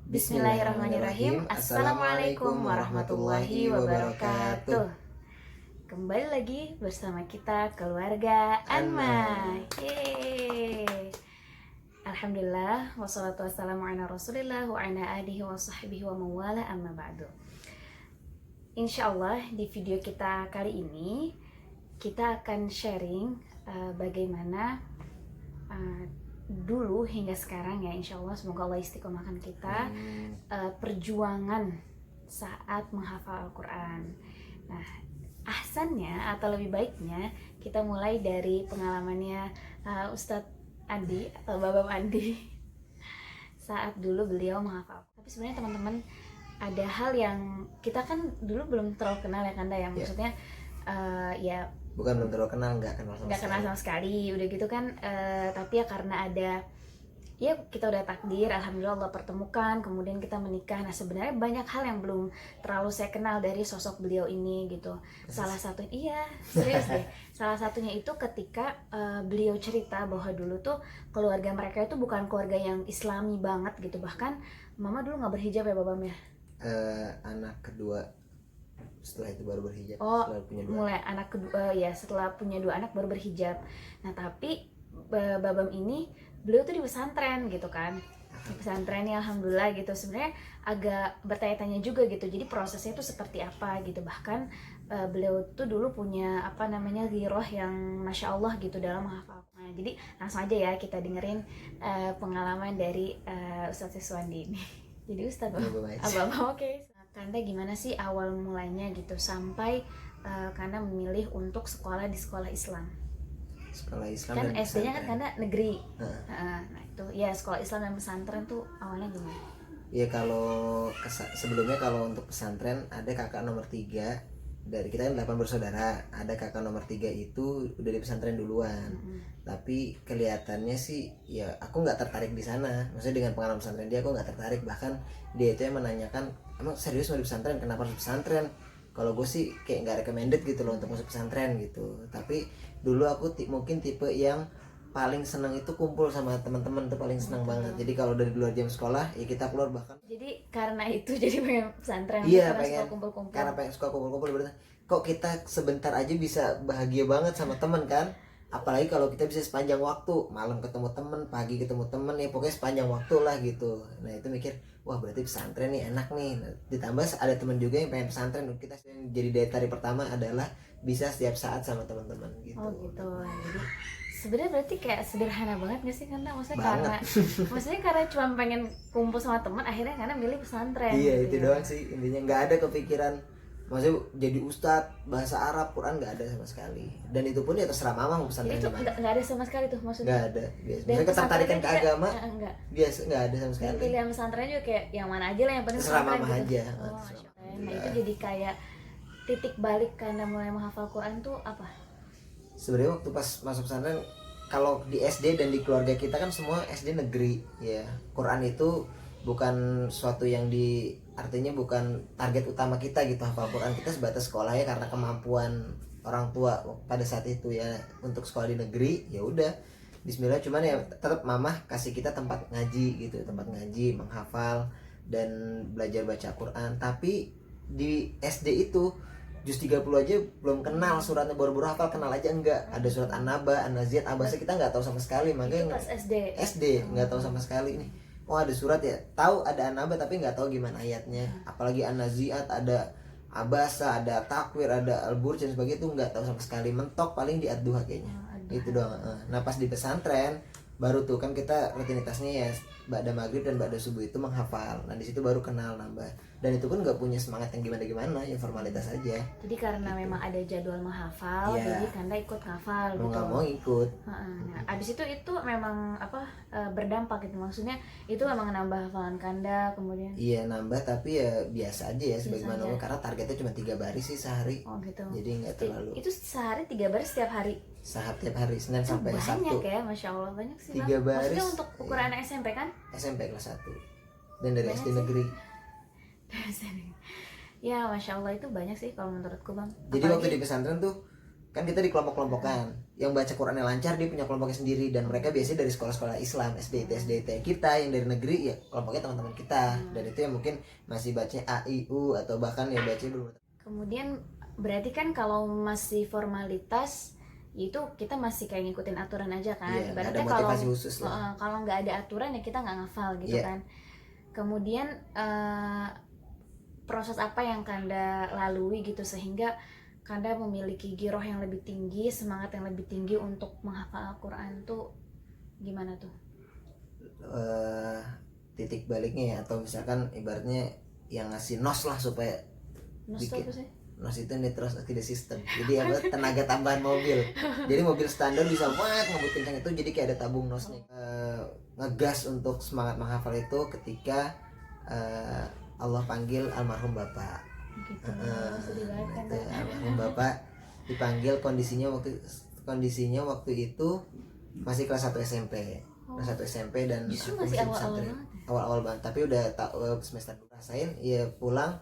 Bismillahirrahmanirrahim. Assalamualaikum warahmatullahi wabarakatuh. Kembali lagi bersama kita keluarga Anma. Yeay. Alhamdulillah, wassalatu wassalamu ala rasulillah wa ala alihi wa sahbihi wa mawala amma ba'du. Insyaallah di video kita kali ini kita akan sharing bagaimana dulu hingga sekarang ya, insya Allah semoga Allah istiqomahkan kita perjuangan saat menghafal Al-Quran. Nah, ahsannya atau lebih baiknya kita mulai dari pengalamannya Ustadz Andi atau Babam Andi saat dulu beliau menghafal. Tapi sebenarnya teman-teman, ada hal yang kita kan dulu belum terlalu kenal ya Kanda, yang maksudnya ya bukan belum terlalu kenal, nggak kenal sama sekali udah gitu kan, tapi ya karena ada, ya kita udah takdir, alhamdulillah Allah pertemukan, kemudian kita menikah. Nah sebenarnya banyak hal yang belum terlalu saya kenal dari sosok beliau ini gitu. Salah satu, iya serius deh, salah satunya itu ketika beliau cerita bahwa dulu tuh keluarga mereka itu bukan keluarga yang islami banget gitu, bahkan mama dulu nggak berhijab ya Babam ya. Anak kedua setelah itu baru berhijab. Setelah punya dua. Mulai anak kedua ya, setelah punya 2 anak baru berhijab. Nah tapi Babam ini beliau tuh di pesantren gitu kan, di pesantren ya alhamdulillah gitu. Sebenarnya agak bertanya-tanya juga gitu, jadi prosesnya itu seperti apa gitu. Bahkan beliau tuh dulu punya apa namanya ghiroh yang masya Allah gitu dalam menghafal. Nah jadi langsung aja ya kita dengerin pengalaman dari Ustadz Siswandi ini. Jadi Ustadz Abang, oke. Kanda gimana sih awal mulanya gitu sampai Kanda memilih untuk sekolah di sekolah Islam? Sekolah Islam kan dan SD-nya kan Kanda negeri. Nah itu ya sekolah Islam dan pesantren tuh awalnya gimana? Ya kalau sebelumnya kalau untuk pesantren ada kakak nomor 3 dari kita kan 8 bersaudara, ada kakak nomor 3 itu udah di pesantren duluan. Tapi kelihatannya sih ya aku nggak tertarik di sana, maksudnya dengan pengalaman pesantren dia aku nggak tertarik. Bahkan dia itu yang menanyakan, emang serius mau di pesantren, kenapa harus pesantren? Kalau gue sih kayak nggak recommended gitu loh untuk masuk pesantren gitu. Tapi dulu aku mungkin tipe yang paling seneng itu kumpul sama teman-teman, tuh paling seneng banget. Jadi kalau dari luar jam sekolah ya kita keluar, bahkan jadi karena itu jadi pengen pesantren. Iya, pengen kumpul-kumpul. Karena pengen suka kumpul-kumpul. Kok kita sebentar aja bisa bahagia banget sama teman kan, apalagi kalau kita bisa sepanjang waktu, malam ketemu temen, pagi ketemu temen, ya pokoknya sepanjang waktu lah gitu. Nah itu mikir, wah berarti pesantren nih enak nih. Nah, ditambah ada temen juga yang pengen pesantren. Kita yang jadi daya tarik pertama adalah bisa setiap saat sama teman-teman gitu. Oh gitu. Jadi sebenarnya berarti kayak sederhana banget gak sih Karena maksudnya banget. karena cuma pengen kumpul sama teman, akhirnya karena milih pesantren. Iya gitu itu doang sih intinya, nggak ada kepikiran maksudnya jadi ustadz bahasa Arab, Quran nggak ada sama sekali. Dan itu pun ya terserah mama mau pesantren di mana. Nggak ada sama sekali tuh maksudnya. Nggak ada. Biasanya ketertarikan ke agama enggak. Biasa nggak ada sama sekali. Dan pilihan pesantren juga kayak yang mana aja lah, yang penting terserah pesantren mama gitu. aja. Nah itu jadi kayak titik balik Karena mulai menghafal Quran tuh apa? Sebenarnya waktu pas masuk pesantren, kalau di SD dan di keluarga kita kan semua SD negeri ya. Quran itu bukan suatu yang artinya bukan target utama kita gitu. Hafal Quran kita sebatas sekolah ya, karena kemampuan orang tua pada saat itu ya untuk sekolah di negeri. Ya udah bismillah, cuman ya tetap mamah kasih kita tempat ngaji gitu, tempat ngaji, menghafal dan belajar baca Quran. Tapi di SD itu juz 30 aja belum kenal suratnya, baru-baru hafal, kenal aja enggak. Ada surat An-Naba, An-Naziat, Abasa kita nggak tahu sama sekali. Makanya pas SD nggak tahu sama sekali nih. Oh ada surat ya, tahu ada An-Naba tapi nggak tahu gimana ayatnya. Apalagi An-Naziat, ada Abasa, ada Takwir, ada Al-Burj dan sebagainya, itu nggak tahu sama sekali. Mentok paling di Ad-Duha kayaknya. Itu doang. Nah pas di pesantren baru tuh kan kita rutinitasnya ya ba'da maghrib dan ba'da subuh itu menghafal. Nah di situ baru kenal nambah, dan itu pun nggak punya semangat yang gimana ya, formalitas aja. Jadi karena gitu. Memang ada jadwal menghafal, jadi Kanda ikut ngafal mau gitu. Nggak mau ikut. Nah abis itu memang apa berdampak gitu, maksudnya itu memang nambah hafalan Kanda kemudian. Iya nambah, tapi ya biasa aja ya sebagaimana, karena targetnya cuma 3 baris sih sehari. Oh gitu. Jadi nggak terlalu. Itu sehari 3 baris setiap hari. Setiap hari Senin sampai Sabtu. Banyak ya, masya Allah banyak sih. 3 baris. Maksudnya untuk ukuran SMP kan? SMP kelas 1 dan dari SD negeri. Ya masya Allah itu banyak sih kalau menurutku bang. Jadi waktu di pesantren tuh kan kita di kelompok-kelompokan. Yang baca Qurannya lancar dia punya kelompoknya sendiri, dan mereka biasanya dari sekolah-sekolah Islam, SDIT kita yang dari negeri ya kelompoknya teman-teman kita, dan itu yang mungkin masih baca A I U atau bahkan ya baca belum. Kemudian berarti kan kalau masih formalitas itu kita masih kayak ngikutin aturan aja kan. Iya, nggak ada Ibaratnya kalau motivasi khusus lah. kalau nggak ada aturan ya kita nggak ngafal gitu Iya. kan. Kemudian proses apa yang Kanda lalui gitu sehingga Kanda memiliki giroh yang lebih tinggi, semangat yang lebih tinggi untuk menghafal Al-Quran tuh gimana tuh? Titik baliknya ya, atau misalkan ibaratnya yang ngasih nos lah supaya Nos tuh apa sih? NOS itu Nitrous Oxide System. Jadi apa, tenaga tambahan mobil. Jadi mobil standar bisa banget ngebut kencang itu, jadi kayak ada tabung NOS-nya. Ngegas untuk semangat menghafal itu ketika Allah panggil almarhum bapak. Gitu. Sedih banget kan. Itu, almarhum bapak dipanggil, kondisinya waktu itu masih kelas 1 SMP. Kelas 1 SMP dan Justru aku masih masih awal-awal pesantren. banget. Awal-awal banget, tapi udah semester 2 rasain ya pulang.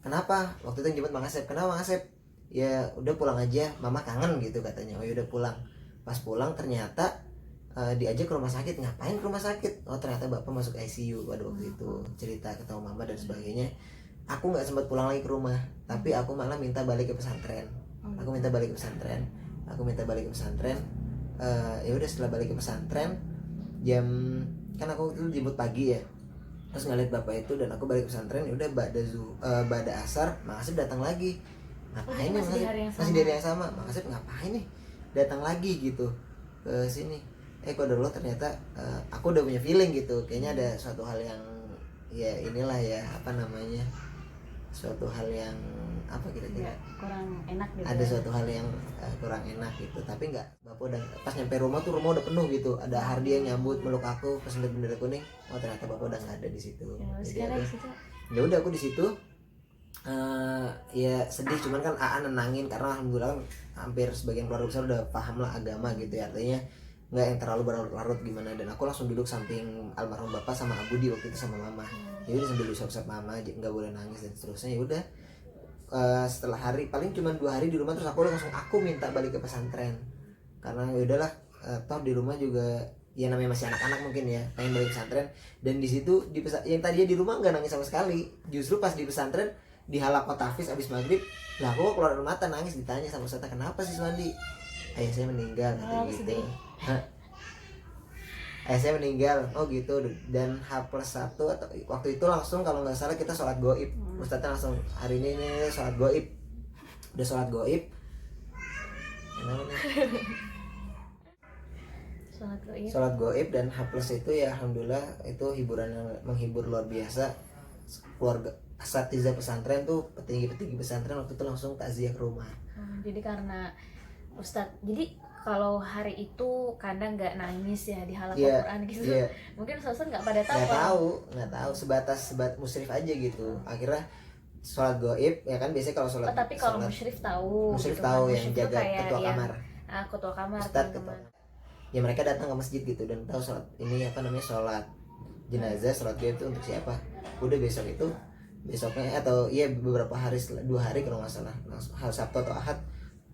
Kenapa? Waktu itu jemput Mang Asep. Kenapa Mang Asep? Ya udah pulang aja, mama kangen gitu katanya. Oh ya udah pulang. Pas pulang ternyata diajak ke rumah sakit. Ngapain ke rumah sakit? Oh ternyata bapak masuk ICU pada waktu itu. Cerita ketemu mama dan sebagainya. Aku nggak sempat pulang lagi ke rumah, tapi aku malah minta balik ke pesantren. Aku minta balik ke pesantren. Ya udah setelah balik ke pesantren, jam kan aku tuh jemput pagi ya. Terus ngeliat bapak itu dan aku balik ke pesantren, ya udah bada asar Mang Asep datang lagi. Ngapain nih masih di hari yang sama. Masih di hari yang sama. Mang Asep ngapain nih datang lagi gitu ke sini. Kok dulu ternyata aku udah punya feeling gitu, kayaknya ada suatu hal yang ya inilah ya apa namanya, suatu hal yang apa kira-kira kurang enak gitu. ada suatu hal yang kurang enak gitu. Tapi nggak, bapak udah pas nyampe rumah tuh rumah udah penuh gitu, ada Hardi yang nyambut meluk aku pas ngeliat bendera kuning. Oh ternyata bapak udah nggak ada di situ. Jadi ya udah aku di situ ya sedih, cuman kan nenangin karena alhamdulillah kan hampir sebagian keluarga besar udah paham lah agama gitu ya, artinya nggak yang terlalu berlarut-larut gimana. Dan aku langsung duduk samping almarhum bapak sama Abudi waktu itu sama mama. Ya udah sambil usap-usap mama, nggak boleh nangis dan seterusnya. Ya udah setelah hari paling cuma 2 hari di rumah, terus aku langsung minta balik ke pesantren karena ya udahlah toh di rumah juga ya namanya masih anak-anak mungkin ya, pengen balik pesantren. Dan di situ yang tadinya di rumah nggak nangis sama sekali, justru pas di pesantren di halaqah tahfiz abis maghrib lah aku keluar air mata nangis. Ditanya sama ustaznya, kenapa sih Suwandi? Ayah saya meninggal gitu. Ayah saya meninggal. Oh gitu. Dan H+1 atau waktu itu langsung kalau nggak salah kita sholat goib. Ustaznya langsung hari ini nih sholat goib. Udah sholat goib. Sholat goib dan H+ itu ya alhamdulillah itu hiburan yang menghibur luar biasa. Keluarga asatidzah pesantren tuh, petinggi-petinggi pesantren waktu itu langsung takziah ke rumah. Jadi karena Ustadz, jadi kalau hari itu kadang nggak nangis ya di halaqah Quran gitu. Mungkin Ustadz nggak pada tahu. Nggak tahu sebatas musyrif aja gitu. Akhirnya sholat goib ya kan biasanya kalau sholat. Tapi kalau musyrif tahu. Musyrif gitu, tahu yang jaga ketua kamar. Ketua kamar. Ustadz ketua. Ya mereka datang ke masjid gitu dan tahu sholat ini apa namanya, sholat jenazah, sholat goib itu untuk siapa. Udah besoknya atau iya beberapa hari, 2 hari kalau nggak salah, hari Sabtu atau Ahad,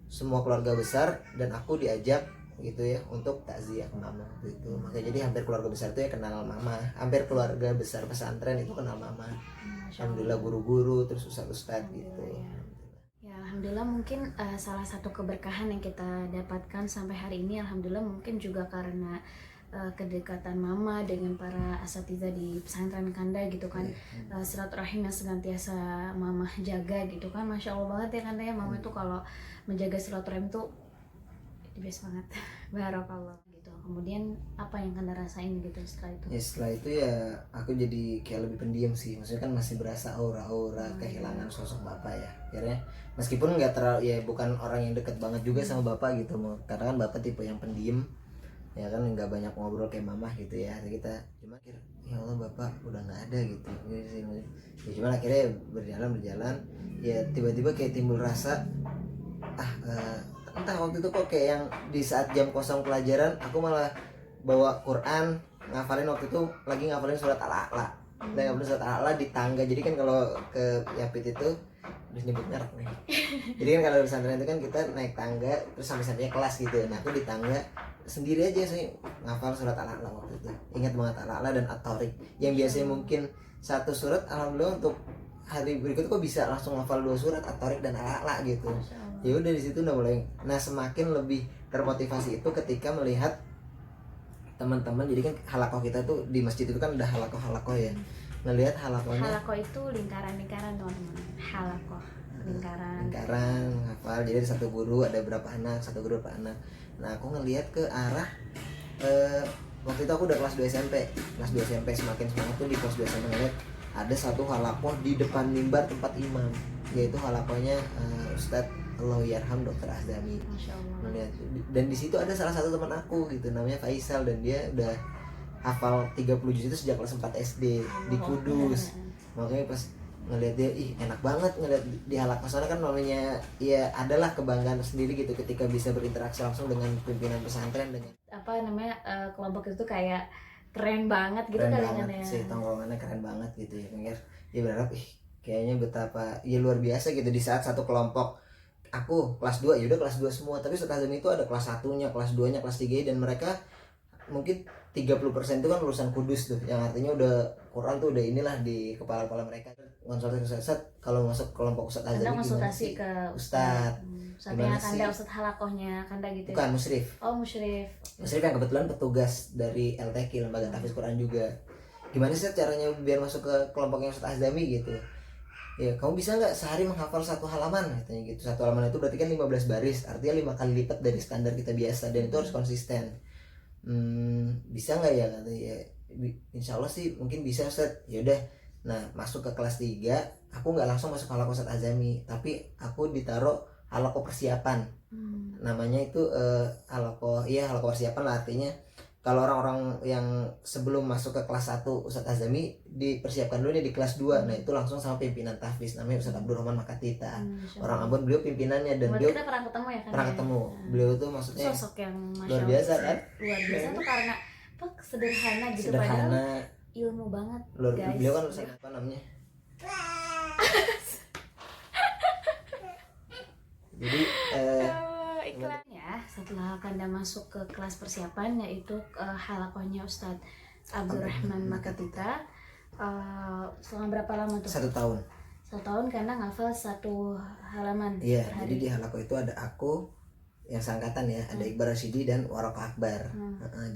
semua keluarga besar dan aku diajak gitu ya untuk takziah ke mama gitu. Makanya jadi hampir keluarga besar itu ya kenal mama, hampir keluarga besar pesantren itu kenal mama. Alhamdulillah guru-guru terus ustadz gitu. Ya alhamdulillah mungkin salah satu keberkahan yang kita dapatkan sampai hari ini alhamdulillah mungkin juga karena kedekatan mama dengan para asatidzah di pesantren Kanda gitu kan. Silaturahim yang senantiasa mama jaga gitu kan. Masya Allah banget ya Kanda ya, mama itu kalau menjaga silaturahim tuh the best banget. Barakallah gitu. Kemudian apa yang Kanda rasain gitu setelah itu? Ya setelah itu ya aku jadi kayak lebih pendiam sih, maksudnya kan masih berasa aura-aura kehilangan sosok bapak ya. Akhirnya meskipun nggak terlalu ya, bukan orang yang deket banget juga sama bapak gitu, karena kan bapak tipe yang pendiam ya kan, nggak banyak ngobrol kayak mama gitu ya. Kita cuma kira ya Allah bapak udah nggak ada gitu ya, cuman akhirnya berjalan ya tiba-tiba kayak timbul rasa entah waktu itu kok kayak yang di saat jam kosong pelajaran aku malah bawa Quran ngafalin. Waktu itu lagi ngafalin surat Al-A'la, di tangga. Jadi kan kalau ke Yapit itu disebut merek nih. Jadi kan kalau di pesantren itu kan kita naik tangga terus sampai kelas gitu. Nah aku di tangga sendiri aja saya ngafal surat Al-A'la waktu itu. Ingat banget Al-A'la dan At-Tariq. Yang biasanya mungkin satu surat, alhamdulillah untuk hari berikut kok bisa langsung ngafal 2 surat At-Tariq dan Al-A'la gitu. Ya udah di situ udah mulai. Nah semakin lebih termotivasi itu ketika melihat teman-teman. Jadi kan halakoh kita tuh di masjid itu kan ada halakoh ya. Ngelihat halakohnya. Halakoh itu lingkaran-lingkaran teman-teman. Halakoh lingkaran. Hafal. Jadi ada satu guru, ada berapa anak, satu guru berapa anak. Nah aku ngelihat ke arah waktu itu aku udah kelas 2 SMP. Kelas 2 SMP semakin semangat tuh di kelas 2 SMP ngeliat ada satu halakoh di depan mimbar tempat imam, yaitu halakohnya Ustadz Allahyarham Dr. Azdami. Melihat, dan di situ ada salah satu teman aku gitu namanya Faisal, dan dia udah hafal 30 juz itu sejak kelas 4 SD di Kudus. Makanya pas ngelihat dia, ih enak banget ngelihat di halakoh sana kan, namanya ya adalah kebanggaan sendiri gitu ketika bisa berinteraksi langsung dengan pimpinan pesantren, dengan apa namanya kelompok itu kayak keren banget gitu keren kali banget kan ya. sih, tongkrongannya keren banget gitu ya. Mikir dia berharap kayaknya betapa ya luar biasa gitu di saat satu kelompok. Aku kelas 2 ya udah kelas 2 semua, tapi Ustaz Azam itu ada kelas 1-nya, kelas 2-nya, kelas 3, dan mereka mungkin 30% itu kan lulusan Kudus tuh, yang artinya udah Quran tuh udah inilah di kepala-kepala mereka. Konsultasi Ustaz, kalau masuk kelompok Ustaz Azam Kanda gimana konsultasi sih? ke Ustaz. Ustadznya Gimana Kanda, sih? Ustadz halakohnya Kanda gitu. Bukan, musyrif. Oh musyrif. Musyrif yang kebetulan petugas dari LTQ, Lembaga Tahfiz Quran juga. Gimana sih caranya biar masuk ke kelompoknya Ustaz Azami gitu? Ya kamu bisa nggak sehari menghafal 1 halaman katanya gitu. 1 halaman itu berarti kan 15 baris, artinya 5 kali lipat dari standar kita biasa, dan itu harus konsisten. Bisa nggak ya katanya ya, insya Allah sih mungkin bisa Ustaz. Ya udah, nah masuk ke kelas 3 aku nggak langsung masuk halakoh Ustaz Azami, tapi aku ditaruh halakoh persiapan. Namanya itu halakoh persiapan lah, artinya kalau orang-orang yang sebelum masuk ke kelas 1 Ustadz Azami dipersiapkan dulu nih di kelas 2. Nah itu langsung sama pimpinan tahfiz namanya Ustadz Abdurrahman Makatita. Orang Ambon, beliau pimpinannya, dan beliau kita pernah ketemu ya kan? Pernah ketemu. Beliau tuh maksudnya sosok yang luar biasa kan? Luar biasa tuh karena apa, sederhana gitu, Sederhana, padahal ilmu banget guys. beliau kan Ustadz apa namanya? Jadi iklannya setelah Kanda masuk ke kelas persiapan, yaitu halakohnya Ustadz Abdurrahman Makatita, selama berapa lama tuh? 1 tahun. 1 tahun Kanda ngafal 1 halaman Iya, per jadi hari. di halakoh itu ada aku yang seangkatan ya, ada Iqbal Rasyidi dan Waraqah Akbar.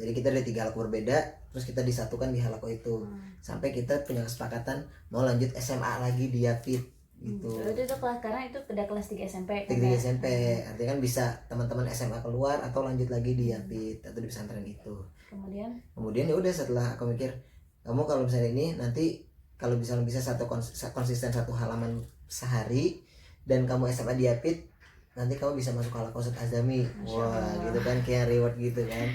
Jadi kita ada 3 halakoh berbeda, terus kita disatukan di halakoh itu. Sampai kita punya kesepakatan mau lanjut SMA lagi di Yapit gitu. Itu kelas, karena itu udah kelas 3 SMP kan? 3 SMP, artinya kan bisa teman-teman SMA keluar atau lanjut lagi di Yapit atau di pesantren itu. Kemudian ya udah, setelah aku mikir, kamu kalau misalnya ini nanti kalau bisa konsisten 1 halaman sehari dan kamu SMA di Yapit, nanti kamu bisa masuk halakoh Ustadz Azami. Wah gitu kan, kayak reward gitu kan.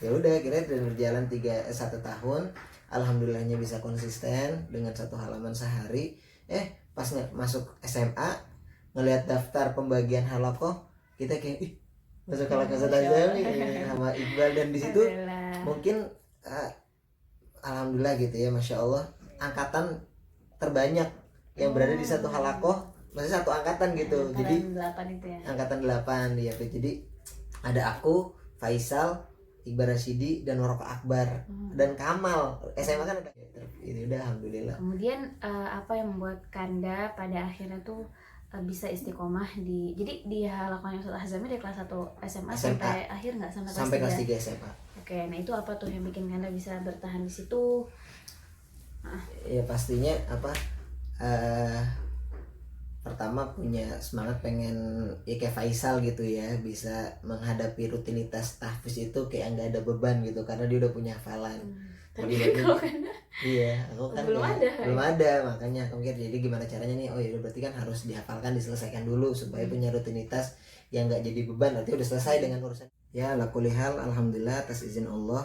Ya udah, kira berjalan 1 tahun, alhamdulillahnya bisa konsisten dengan 1 halaman sehari. Pas masuk SMA ngelihat daftar pembagian halakoh, kita kayak masuk halakoh Ustadz Azami sama Iqbal, dan di situ mungkin alhamdulillah gitu ya, masya Allah, angkatan terbanyak yang berada di 1 halakoh, maksudnya 1 angkatan gitu. Jadi 8 itu ya. Angkatan 8 ya. Jadi ada aku, Faisal, Iqbal Rasyidi, dan Waraqah Akbar, dan Kamal. SMA kan ada. Ini udah alhamdulillah. Kemudian apa yang membuat Kanda pada akhirnya tuh bisa istiqomah jadi di halakohnya Ustadz Azami dari kelas 1 SMA sampai akhir nggak, sampai kelas 3 SMA. Oke, nah itu apa tuh yang bikin Kanda bisa bertahan di situ? Ya pastinya apa, pertama punya semangat pengen ya kayak Faisal gitu ya, bisa menghadapi rutinitas tahfiz itu kayak nggak ada beban gitu, karena dia udah punya hafalan. Tapi kalau Kanda aku kan belum ada, makanya aku mikir jadi gimana caranya nih. Oh ya berarti kan harus dihafalkan, diselesaikan dulu supaya punya rutinitas yang nggak jadi beban, nanti udah selesai dengan urusan. Ya ala kulli hal, alhamdulillah atas izin Allah,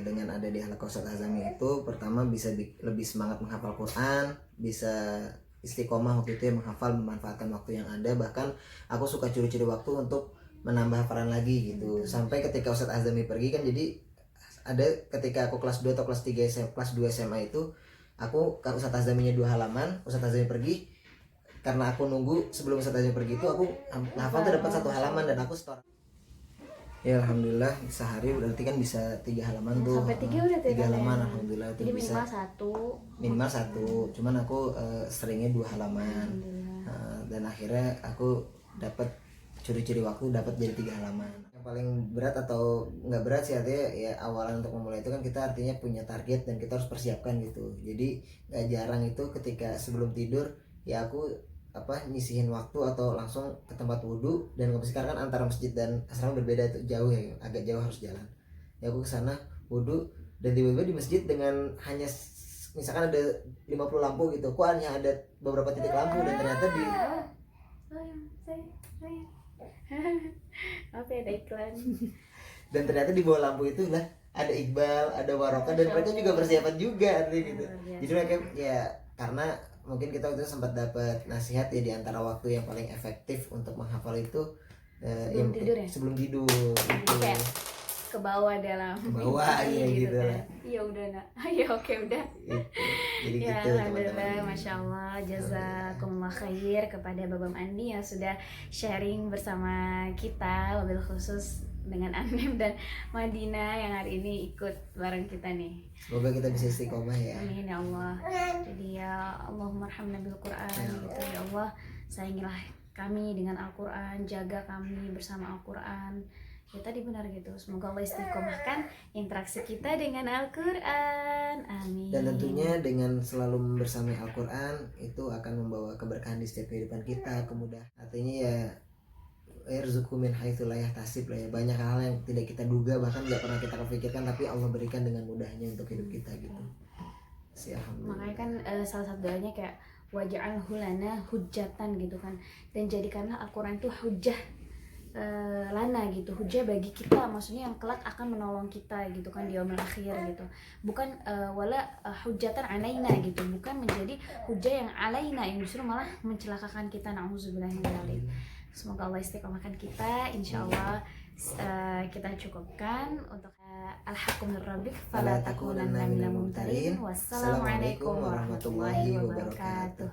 dengan ada di halakoh Ustadz Azami itu, pertama bisa lebih semangat menghafal Quran, bisa istiqomah waktu itu ya, menghafal, memanfaatkan waktu yang ada. Bahkan aku suka curi-curi waktu untuk menambah hafalan lagi gitu. Sampai ketika Ustadz Azami pergi kan, jadi ada ketika aku kelas 2 atau kelas 3 kelas 2 SMA itu, aku ke Ustadz Azaminya 2 halaman, Ustadz Azami pergi, karena aku nunggu sebelum Ustaz Azim pergi itu aku hafal tuh dapat 1 halaman dan aku store. Ya alhamdulillah sehari berarti kan bisa 3 halaman tuh. Sampai 3 udah 3 halaman ya. alhamdulillah itu Jadi bisa. minimal 1. Cuman aku seringnya 2 halaman. Alhamdulillah. Dan akhirnya aku dapat curi-curi waktu dapat jadi 3 halaman. Yang paling berat atau nggak berat sih artinya ya awalan untuk memulai itu kan kita artinya punya target dan kita harus persiapkan gitu. Jadi nggak jarang itu ketika sebelum tidur ya aku nyisihin waktu atau langsung ke tempat wudhu, dan sekarang kan antara masjid dan asrama berbeda tuh, jauh ya, agak jauh harus jalan. Ya aku kesana wudhu dan tiba-tiba di masjid dengan hanya misalkan ada 50 lampu gitu, kok hanya ada beberapa titik lampu dan ternyata di Apa ya, ada iklan. dan ternyata di bawah lampu itu lah ada Iqbal, ada Waroka, dan mereka juga persiapan juga artinya gitu. Jadi mereka ya karena mungkin kita waktu itu sempat dapat nasihat ya di antara waktu yang paling efektif untuk menghafal itu Sebelum tidur ya? Sebelum tidur itu. Kayak ke bawah dalam Ke bawah, mimpi iya gitu lah. kan. Iya udah nak. Ya oke udah. Gitu. Jadi Ya gitu alhamdulillah, teman-teman. masya Allah, jazakumullah khair kepada Babam Andi yang sudah sharing bersama kita, wabil khusus dengan Anem dan Madinah yang hari ini ikut bareng kita nih. Semoga kita bisa istiqomah ya. Amin ya Allah. Jadi ya Allahumma arhamna bil Quran gitu ya Allah, sayangilah kami dengan Al-Quran, jaga kami bersama Al-Quran. Ya tadi benar gitu, semoga Allah istiqomahkan interaksi kita dengan Al-Quran. Amin. Dan tentunya dengan selalu membersamai Al-Quran itu akan membawa keberkahan di setiap kehidupan kita, kemudahan. Artinya ya yarzuqu min haitsu la yahtasib lah ya. Banyak hal yang tidak kita duga, bahkan nggak pernah kita pikirkan, tapi Allah berikan dengan mudahnya untuk hidup kita gitu. Alhamdulillah. Makanya kan salah satu doanya kayak waj'alhu lana hujjatan gitu kan, dan jadikanlah Al-Quran itu hujjah lana gitu, hujah bagi kita, maksudnya yang kelak akan menolong kita gitu kan di yaumil akhir gitu, bukan wala hujatan alaina gitu, bukan menjadi hujah yang alaina yang justru malah mencelakakan kita, na'udzubillah min dzalik. Semoga Allah istiqomahkan kita, insyaallah. Kita cukupkan untuk al-haqqu min rabbik fala takunanna minal mumtarin. Wassalamualaikum warahmatullahi wabarakatuh.